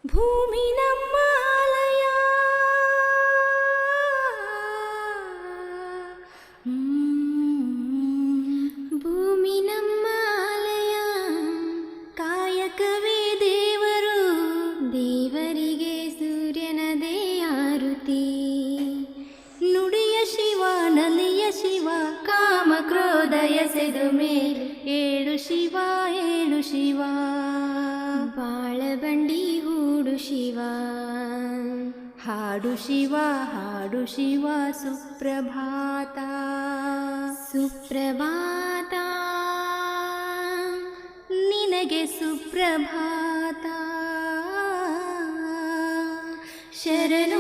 ಭೂಮಿ ನಮ್ಮ ಆಲಯ, ಭೂಮಿ ನಮ್ಮ ಆಲಯ, ಕಾಯಕವೇ ದೇವರು, ದೇವರಿಗೆ ಸೂರ್ಯನದೇ ಆರುತಿ. ನುಡಿಯ ಶಿವ ನಲಿಯ ಶಿವ, ಕಾಮ ಕ್ರೋಧ ಎಸೆದು ಮೇಲೆ ಏಳು ಶಿವ ಏಳು ಶಿವ, ಬಾಳಬಂಡಿ ಹೂಡು ಶಿವ, ಹಾಡು ಶಿವ ಹಾಡು ಶಿವ, ಸುಪ್ರಭಾತ ಸುಪ್ರಭಾತ ನಿನಗೆ ಸುಪ್ರಭಾತ. ಶರಣು